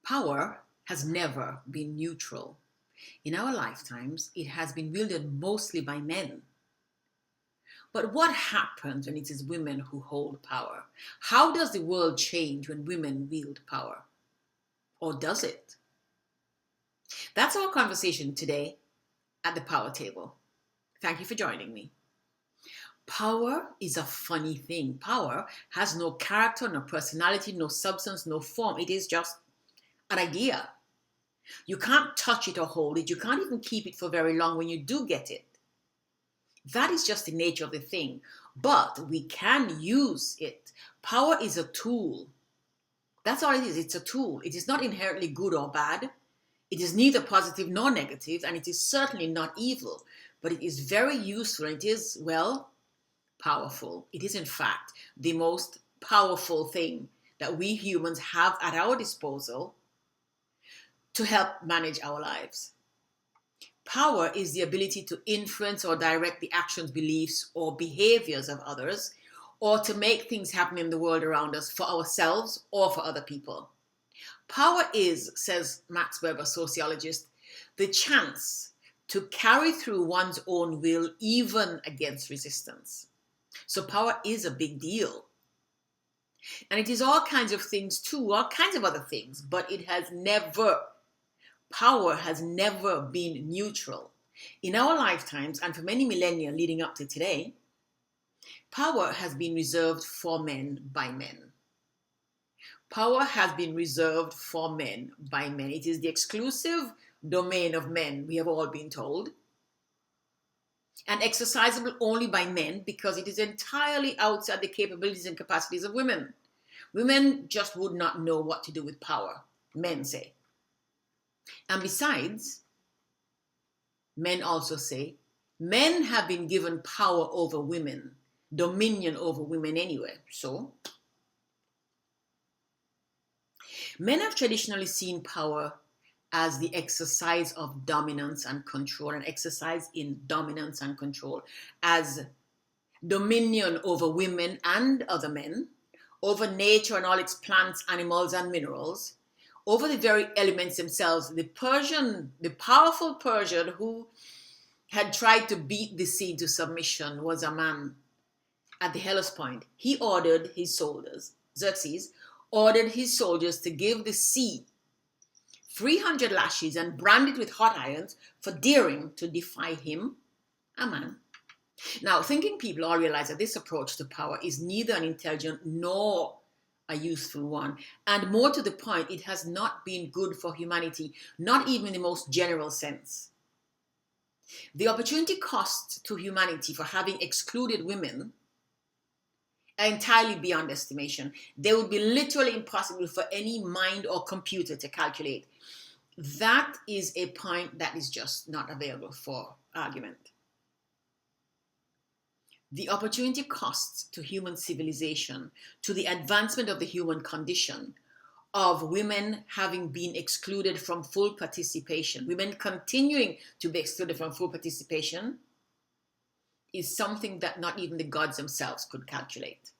Power has never been neutral. In our lifetimes, it has been wielded mostly by men. But what happens when it is women who hold power? How does the world change when women wield power? Or does it? That's our conversation today at the Power Table. Thank you for joining me. Power is a funny thing. Power has no character, no personality, no substance, no form. It is just an idea. You can't touch it or hold it. You can't even keep it for very long when you do get it. That is just the nature of the thing. But we can use it. Power is a tool. That's all it is. It's a tool. It is not inherently good or bad. It is neither positive nor negative, and it is certainly not evil. But it is very useful, and it is, well, powerful. It is, in fact, the most powerful thing that we humans have at our disposal to help manage our lives. Power is the ability to influence or direct the actions, beliefs, or behaviors of others, or to make things happen in the world around us for ourselves or for other people. Power is, says Max Weber, sociologist, the chance to carry through one's own will even against resistance. So power is a big deal. And it is all kinds of things too, all kinds of other things, but power has never been neutral. In our lifetimes, and for many millennia leading up to today, power has been reserved for men by men. Power has been reserved for men by men. It is the exclusive domain of men, we have all been told, and exercisable only by men because it is entirely outside the capabilities and capacities of women. Women just would not know what to do with power, men say. And besides, men also say, men have been given power over women, dominion over women anyway. So, men have traditionally seen power as the exercise of dominance and control, an exercise in dominance and control, as dominion over women and other men, over nature and all its plants, animals, and minerals, over the very elements themselves. The powerful Persian who had tried to beat the sea to submission was a man at the Hellespont. He ordered his soldiers, Xerxes, ordered his soldiers to give the sea 300 lashes and brand it with hot irons for daring to defy him, a man. Now, thinking people all realize that this approach to power is neither an intelligent nor a useful one. And more to the point, it has not been good for humanity, not even in the most general sense. The opportunity costs to humanity for having excluded women are entirely beyond estimation. They would be literally impossible for any mind or computer to calculate. That is a point that is just not available for argument. The opportunity costs to human civilization, to the advancement of the human condition, of women having been excluded from full participation, women continuing to be excluded from full participation, is something that not even the gods themselves could calculate.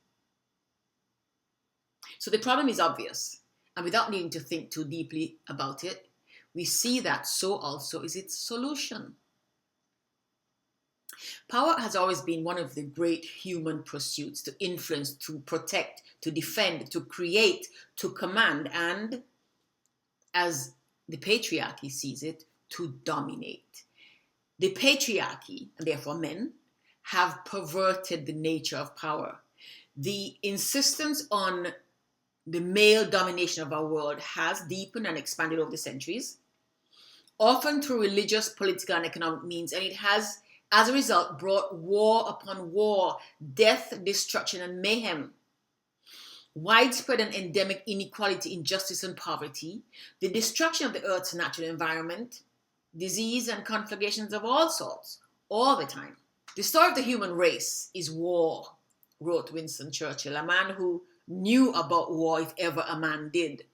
So the problem is obvious, and without needing to think too deeply about it, we see that so also is its solution. Power has always been one of the great human pursuits: to influence, to protect, to defend, to create, to command, and, as the patriarchy sees it, to dominate. The patriarchy, and therefore men, have perverted the nature of power. The insistence on the male domination of our world has deepened and expanded over the centuries, often through religious, political, and economic means, and it has, as a result, brought war upon war, death, destruction, and mayhem, widespread and endemic inequality, injustice, and poverty, the destruction of the earth's natural environment, disease, and conflagrations of all sorts, all the time. The story of the human race is war, wrote Winston Churchill, a man who knew about war if ever a man did.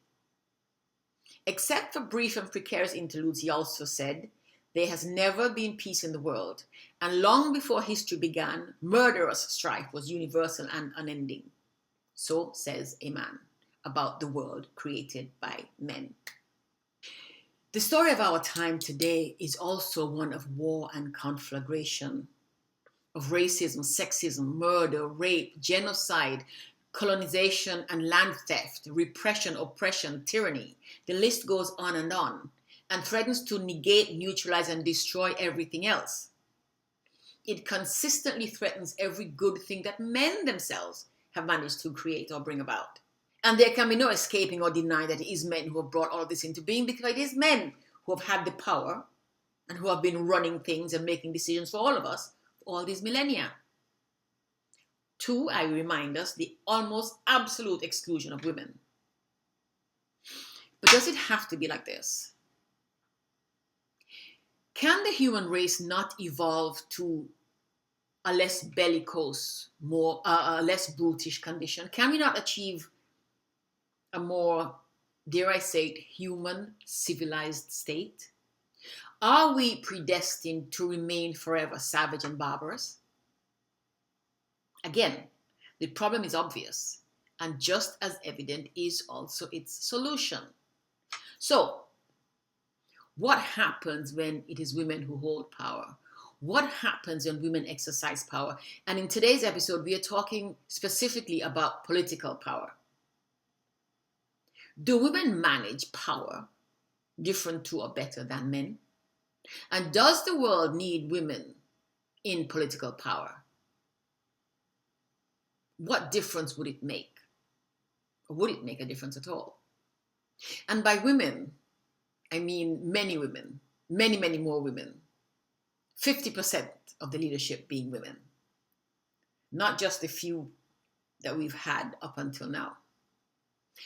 Except for brief and precarious interludes, he also said, there has never been peace in the world, and long before history began, murderous strife was universal and unending. So says a man about the world created by men. The story of our time today is also one of war and conflagration, of racism, sexism, murder, rape, genocide, colonization and land theft, repression, oppression, tyranny. The list goes on and threatens to negate, neutralize, and destroy everything else. It consistently threatens every good thing that men themselves have managed to create or bring about. And there can be no escaping or denying that it is men who have brought all this into being, because it is men who have had the power and who have been running things and making decisions for all of us for all these millennia. Two, I remind us, the almost absolute exclusion of women. But does it have to be like this? Can the human race not evolve to a less bellicose, a less brutish condition? Can we not achieve a more, dare I say it, human, civilized state? Are we predestined to remain forever savage and barbarous? Again, the problem is obvious, and just as evident is also its solution. So, what happens when it is women who hold power? What happens when women exercise power? And in today's episode, we are talking specifically about political power. Do women manage power different to or better than men? And does the world need women in political power? What difference would it make? Or would it make a difference at all? And by women, I mean many women, many, many more women. 50% of the leadership being women. Not just the few that we've had up until now.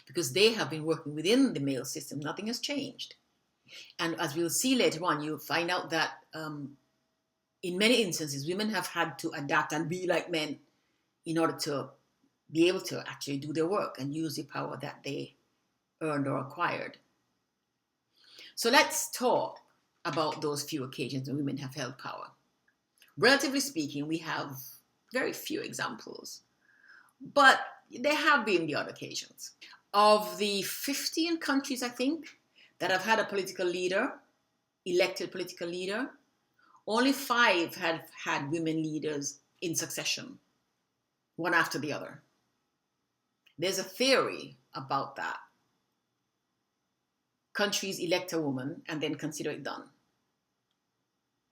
Because they have been working within the male system. Nothing has changed. And as we'll see later on, you'll find out that in many instances, women have had to adapt and be like men in order to be able to actually do their work and use the power that they earned or acquired. So let's talk about those few occasions when women have held power. Relatively speaking, we have very few examples, but there have been the odd occasions. Of the 15 countries, I think, that have had a political leader, elected political leader, only 5 have had women leaders in succession, one after the other. There's a theory about that. Countries elect a woman and then consider it done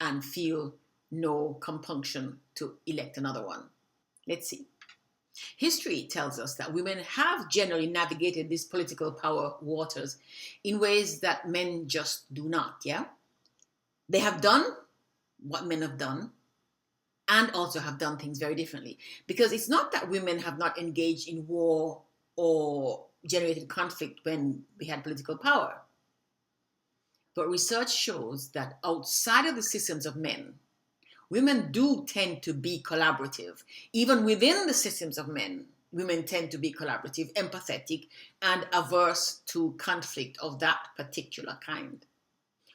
and feel no compunction to elect another one. Let's see. History tells us that women have generally navigated these political power waters in ways that men just do not, yeah? They have done what men have done and also have done things very differently. Because it's not that women have not engaged in war or generated conflict when we had political power. But research shows that outside of the systems of men, women do tend to be collaborative. Even within the systems of men, women tend to be collaborative, empathetic, and averse to conflict of that particular kind.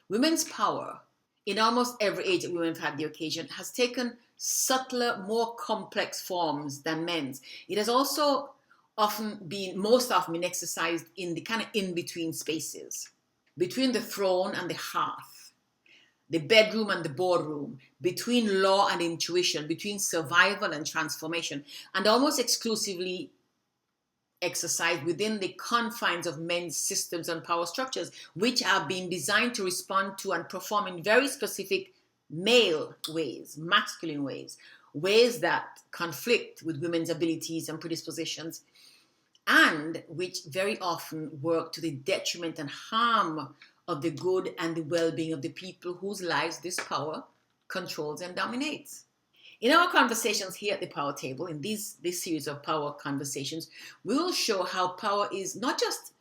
Women's power, in almost every age that women have had the occasion, has taken subtler, more complex forms than men's. It has also most often been exercised in the kind of in-between spaces, between the throne and the hearth, the bedroom and the boardroom, between law and intuition, between survival and transformation, and almost exclusively exercised within the confines of men's systems and power structures, which are being designed to respond to and perform in very specific male ways, masculine ways, ways that conflict with women's abilities and predispositions, and which very often work to the detriment and harm of the good and the well-being of the people whose lives this power controls and dominates. In our conversations here at the Power Table, in this series of power conversations, we will show how power is not just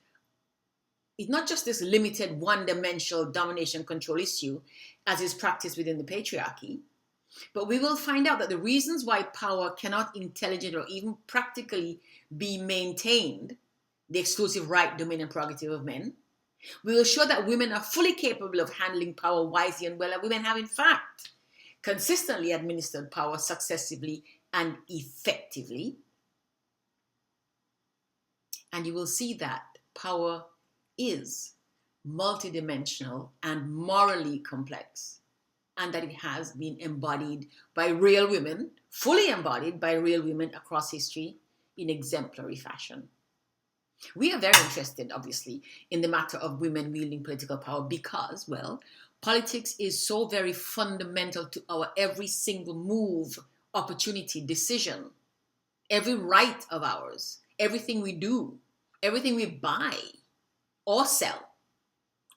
this limited one-dimensional domination control issue as is practiced within the patriarchy, but we will find out that the reasons why power cannot intelligently or even practically be maintained, the exclusive right, domain, and prerogative of men. We will show that women are fully capable of handling power wisely and well, and women have, in fact, consistently administered power successively and effectively. And you will see that power is multidimensional, and morally complex, and that it has been embodied by real women, fully embodied by real women across history in exemplary fashion. We are very interested, obviously, in the matter of women wielding political power because, well, politics is so very fundamental to our every single move, opportunity, decision, every right of ours, everything we do, everything we buy or sell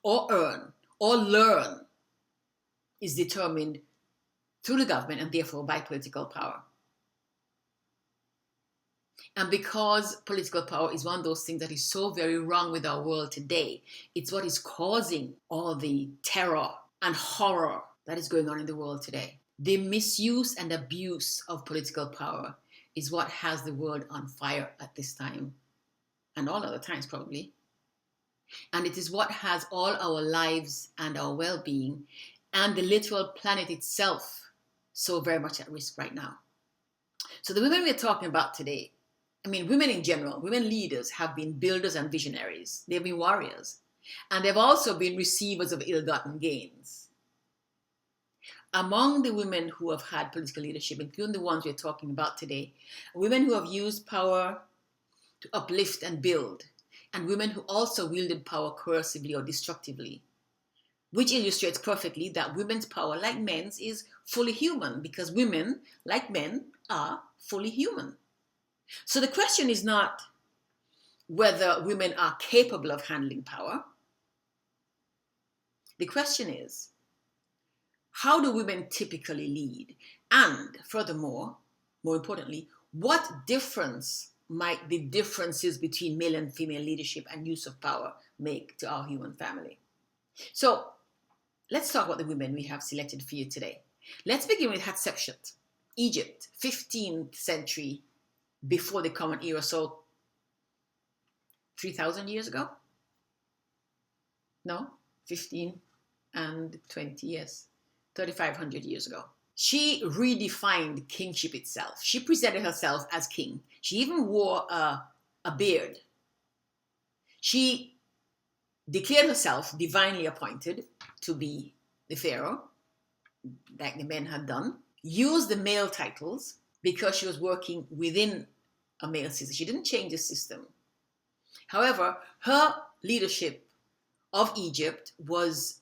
or earn or learn is determined through the government and therefore by political power. And because political power is one of those things that is so very wrong with our world today, it's what is causing all the terror and horror that is going on in the world today. The misuse and abuse of political power is what has the world on fire at this time, and all other times probably. And it is what has all our lives and our well-being and the literal planet itself so very much at risk right now. So the women we're talking about today, I mean, women in general, women leaders have been builders and visionaries. They've been warriors. And they've also been receivers of ill-gotten gains. Among the women who have had political leadership, including the ones we're talking about today, women who have used power to uplift and build, and women who also wielded power coercively or destructively, which illustrates perfectly that women's power, like men's, is fully human, because women, like men, are fully human. So the question is not whether women are capable of handling power. The question is, how do women typically lead? And furthermore, more importantly, what difference might the differences between male and female leadership and use of power make to our human family? So let's talk about the women we have selected for you today. Let's begin with Hatshepsut, Egypt, 15th century before the Common Era, so 3,000 years ago? No, 15 and 20 years, 3,500 years ago. She redefined kingship itself. She presented herself as king. She even wore a beard. She declared herself divinely appointed to be the pharaoh, like the men had done, used the male titles because she was working within a male system. She didn't change the system. However, her leadership of Egypt was,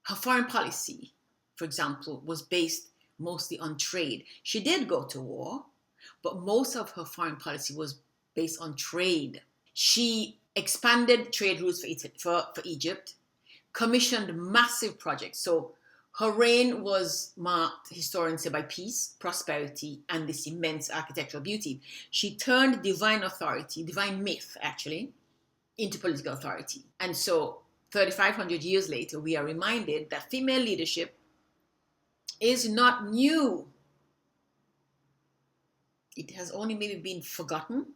her foreign policy, for example, was based mostly on trade. She did go to war, but most of her foreign policy was based on trade. She expanded trade routes for Egypt, commissioned massive projects. So her reign was marked, historians say, by peace, prosperity, and this immense architectural beauty. She turned divine authority, divine myth actually, into political authority. And so 3,500 years later, we are reminded that female leadership is not new. It has only maybe been forgotten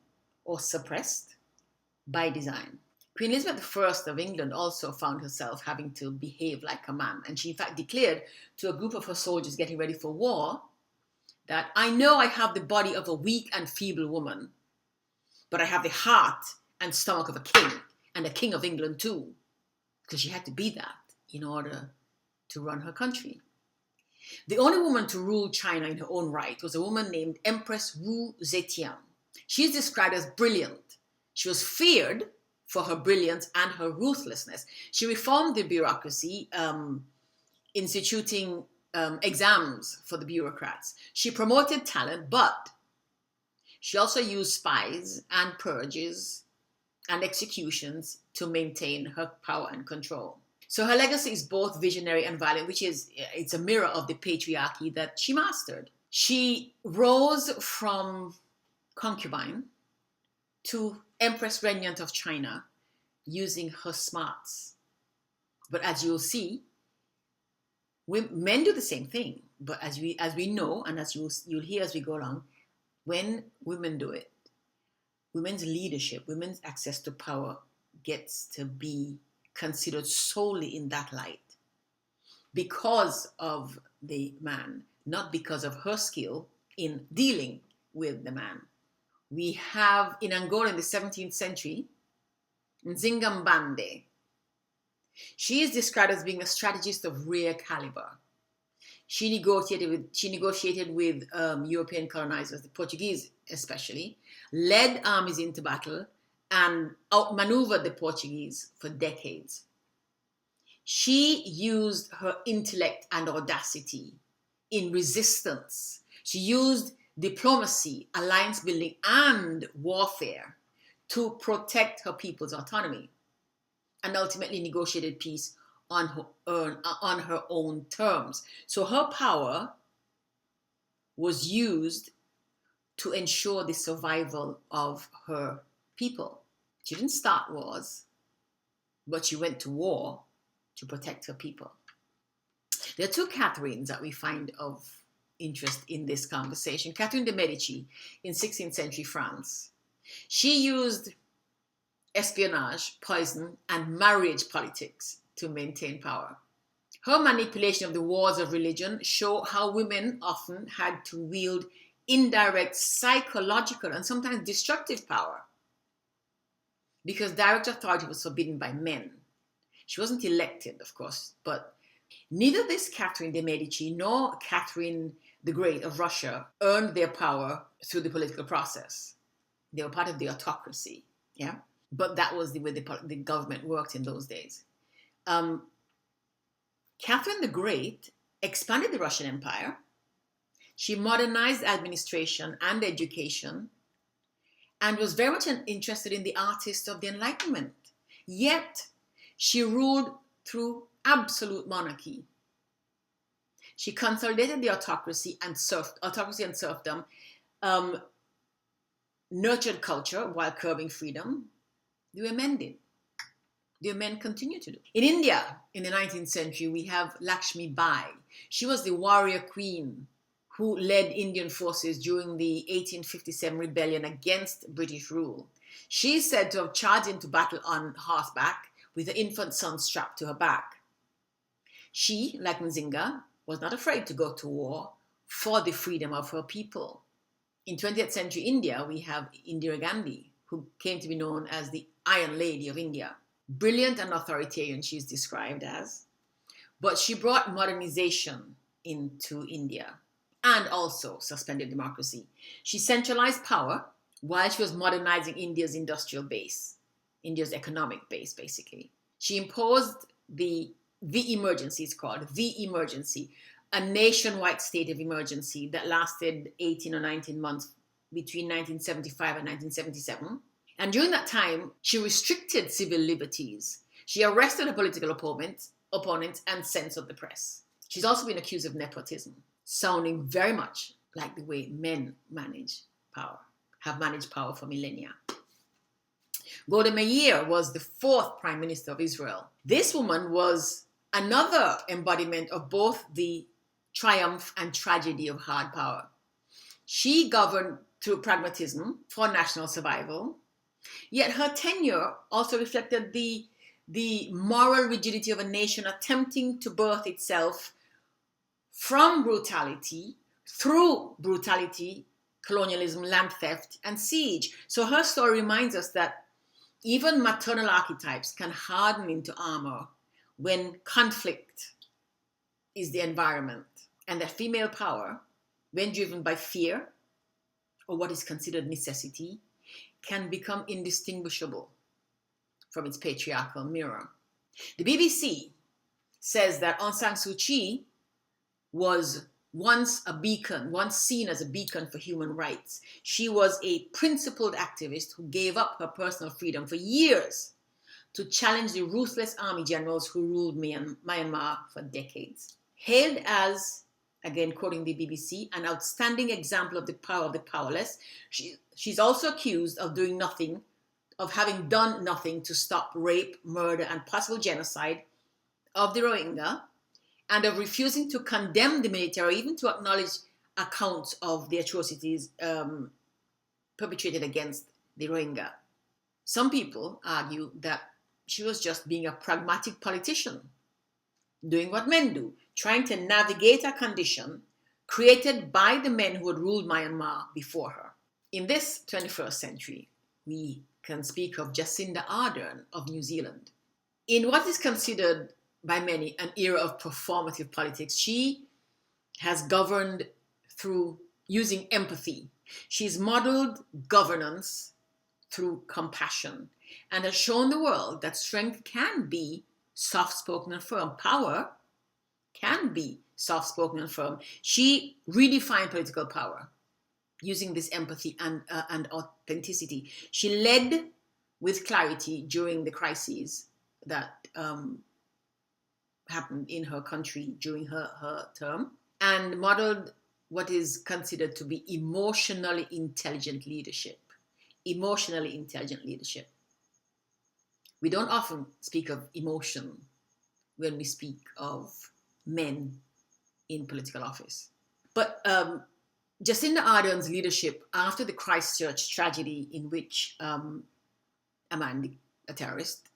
or suppressed by design. Queen Elizabeth I of England also found herself having to behave like a man. And she in fact declared to a group of her soldiers getting ready for war that, I know I have the body of a weak and feeble woman, but I have the heart and stomach of a king, and a king of England too, because she had to be that in order to run her country. The only woman to rule China in her own right was a woman named Empress Wu Zetian. She's described as brilliant. She was feared for her brilliance and her ruthlessness. She reformed the bureaucracy, instituting exams for the bureaucrats. She promoted talent, but she also used spies and purges and executions to maintain her power and control. So her legacy is both visionary and violent, which is, it's a mirror of the patriarchy that she mastered. She rose from concubine to Empress Regnant of China using her smarts. But as you'll see, men do the same thing. But as we know, and as you'll hear as we go along, when women do it, women's leadership, women's access to power gets to be considered solely in that light because of the man, not because of her skill in dealing with the man. We have in Angola in the 17th century, Nzingambande. She is described as being a strategist of rare caliber. She negotiated with European colonizers, the Portuguese especially, led armies into battle, and outmaneuvered the Portuguese for decades. She used her intellect and audacity in resistance. She used diplomacy, alliance building, and warfare to protect her people's autonomy, and ultimately negotiated peace on her own terms. So her power was used to ensure the survival of her people. She didn't start wars, but she went to war to protect her people. There are two Catherines that we find of interest in this conversation. Catherine de' Medici in 16th century France. She used espionage, poison, and marriage politics to maintain power. Her manipulation of the wars of religion show how women often had to wield indirect psychological and sometimes destructive power because direct authority was forbidden by men. She wasn't elected, of course, but neither this Catherine de' Medici nor Catherine the Great of Russia earned their power through the political process. They were part of the autocracy, yeah? But that was the way the government worked in those days. Catherine the Great expanded the Russian Empire. She modernized administration and education and was very much interested in the artists of the Enlightenment. Yet, she ruled through absolute monarchy. She consolidated the autocracy and serfdom, nurtured culture while curbing freedom. The women did. The men continue to do. In India, in the 19th century, we have Lakshmi Bai. She was the warrior queen who led Indian forces during the 1857 rebellion against British rule. She is said to have charged into battle on horseback with her infant son strapped to her back. She, like Nzinga, was not afraid to go to war for the freedom of her people. In 20th century India, we have Indira Gandhi, who came to be known as the Iron Lady of India. Brilliant and authoritarian, she's described as. But she brought modernization into India and also suspended democracy. She centralized power while she was modernizing India's industrial base, India's economic base, basically. She imposed the emergency, it's called, the emergency, a nationwide state of emergency that lasted 18 or 19 months between 1975 and 1977. And during that time, she restricted civil liberties. She arrested her political opponents and censored the press. She's also been accused of nepotism, sounding very much like the way men have managed power for millennia. Golda Meir was the fourth prime minister of Israel. This woman was another embodiment of both the triumph and tragedy of hard power. She governed through pragmatism for national survival, yet her tenure also reflected the moral rigidity of a nation attempting to birth itself from brutality, through brutality, colonialism, land theft, and siege. So her story reminds us that even maternal archetypes can harden into armor when conflict is the environment, and that female power, when driven by fear or what is considered necessity, can become indistinguishable from its patriarchal mirror. The BBC says that Aung San Suu Kyi was once seen as a beacon for human rights. She was a principled activist who gave up her personal freedom for years to challenge the ruthless army generals who ruled Myanmar for decades. Hailed as, again quoting the BBC, an outstanding example of the power of the powerless, she's also accused of having done nothing to stop rape, murder, and possible genocide of the Rohingya, and of refusing to condemn the military or even to acknowledge accounts of the atrocities perpetrated against the Rohingya. Some people argue that she was just being a pragmatic politician, doing what men do, trying to navigate a condition created by the men who had ruled Myanmar before her. In this 21st century, we can speak of Jacinda Ardern of New Zealand. In what is considered by many an era of performative politics, she has governed through using empathy. She's modeled governance through compassion and has shown the world that strength can be soft spoken and firm. Power can be soft spoken and firm. She redefined political power using this empathy and authenticity. She led with clarity during the crises that happened in her country during her term, and modeled what is considered to be emotionally intelligent leadership. Emotionally intelligent leadership. We don't often speak of emotion when we speak of men in political office. But Jacinda Ardern's leadership after the Christchurch tragedy, in which a man, a terrorist,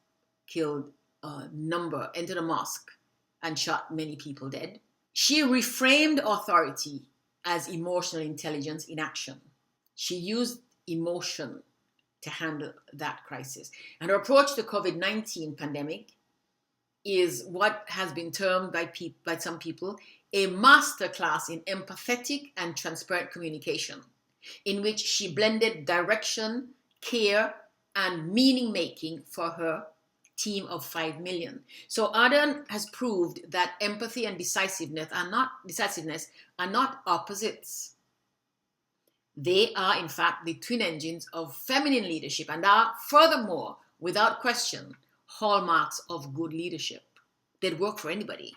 killed entered a mosque and shot many people dead, she reframed authority as emotional intelligence in action. She used emotion to handle that crisis. And her approach to the COVID-19 pandemic is what has been termed by some people a masterclass in empathetic and transparent communication, in which she blended direction, care, and meaning making for her team of 5 million. So Ardern has proved that empathy and decisiveness are not opposites. They are, in fact, the twin engines of feminine leadership and are, furthermore, without question, hallmarks of good leadership. They'd work for anybody.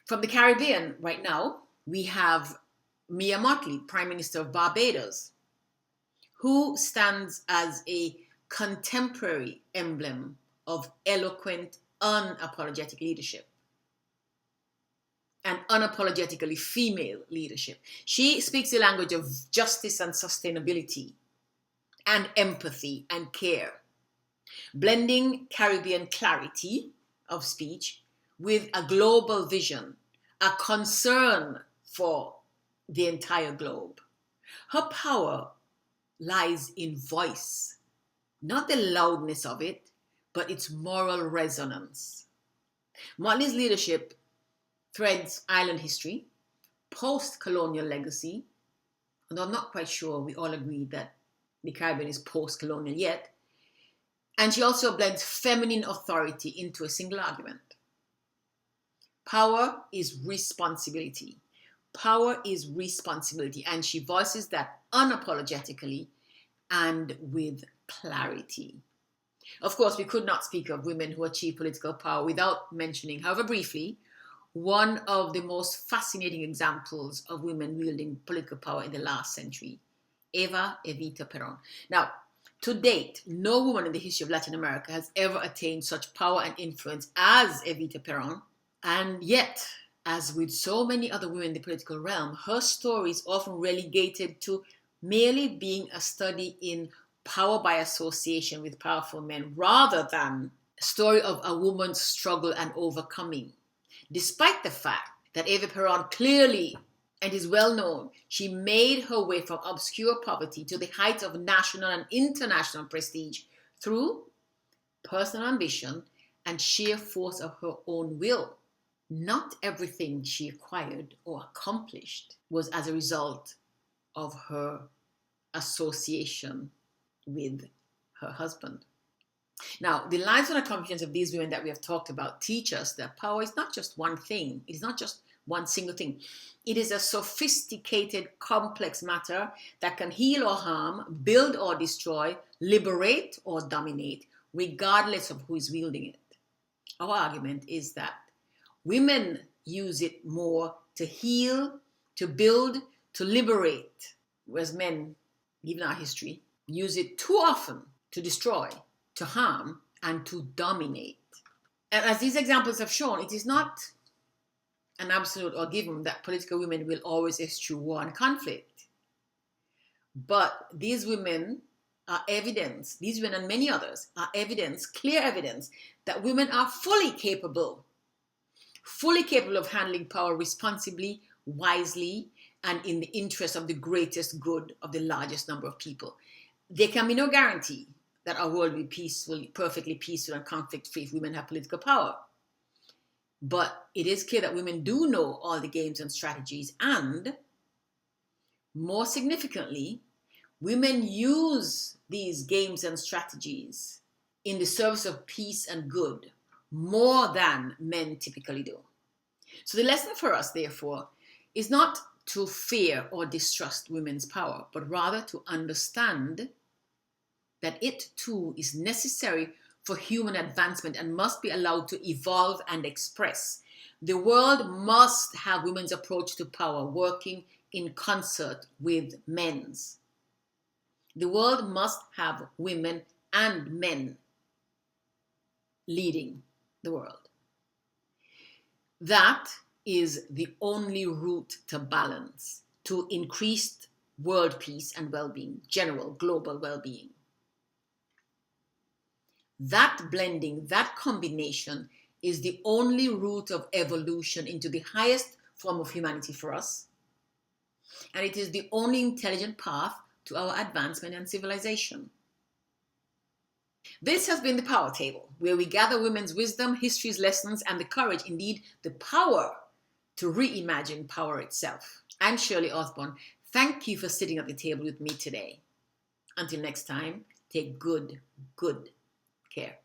From the Caribbean right now, we have Mia Mottley, Prime Minister of Barbados, who stands as a contemporary emblem of eloquent, unapologetic leadership and unapologetically female leadership. She speaks the language of justice and sustainability and empathy and care, blending Caribbean clarity of speech with a global vision, a concern for the entire globe. Her power lies in voice, not the loudness of it, but its moral resonance. Motley's leadership threads island history, post-colonial legacy, and I'm not quite sure we all agree that the Caribbean is post-colonial yet, and she also blends feminine authority into a single argument. Power is responsibility. Power is responsibility, and she voices that unapologetically and with clarity. Of course, we could not speak of women who achieve political power without mentioning, however briefly, one of the most fascinating examples of women wielding political power in the last century, Eva Evita Peron. Now, to date, no woman in the history of Latin America has ever attained such power and influence as Evita Peron. And yet, as with so many other women in the political realm, her story is often relegated to merely being a study in power by association with powerful men, rather than a story of a woman's struggle and overcoming. Despite the fact that Eva Peron clearly, and is well known, she made her way from obscure poverty to the heights of national and international prestige through personal ambition and sheer force of her own will. Not everything she acquired or accomplished was as a result of her association with her husband. Now, the lives and accomplishments of these women that we have talked about teach us that power is not just one thing. It is not just one single thing. It is a sophisticated, complex matter that can heal or harm, build or destroy, liberate or dominate, regardless of who is wielding it. Our argument is that women use it more to heal, to build, to liberate, whereas men, given our history, use it too often to destroy, to harm, and to dominate. And as these examples have shown, it is not an absolute or given that political women will always eschew war and conflict. But these women are evidence, these women and many others are evidence, clear evidence, that women are fully capable of handling power responsibly, wisely, and in the interest of the greatest good of the largest number of people. There can be no guarantee that our world will be peaceful, perfectly peaceful and conflict-free if women have political power. But it is clear that women do know all the games and strategies, and more significantly, women use these games and strategies in the service of peace and good more than men typically do. So the lesson for us, therefore, is not to fear or distrust women's power, but rather to understand that it too is necessary for human advancement and must be allowed to evolve and express. The world must have women's approach to power working in concert with men's. The world must have women and men leading the world. That is the only route to balance, to increased world peace and well-being, general global well-being. That blending, that combination is the only route of evolution into the highest form of humanity for us. And it is the only intelligent path to our advancement and civilization. This has been the Power Table, where we gather women's wisdom, history's lessons, and the courage, indeed the power, to reimagine power itself. I'm Shirley Osborne. Thank you for sitting at the table with me today. Until next time, take good care.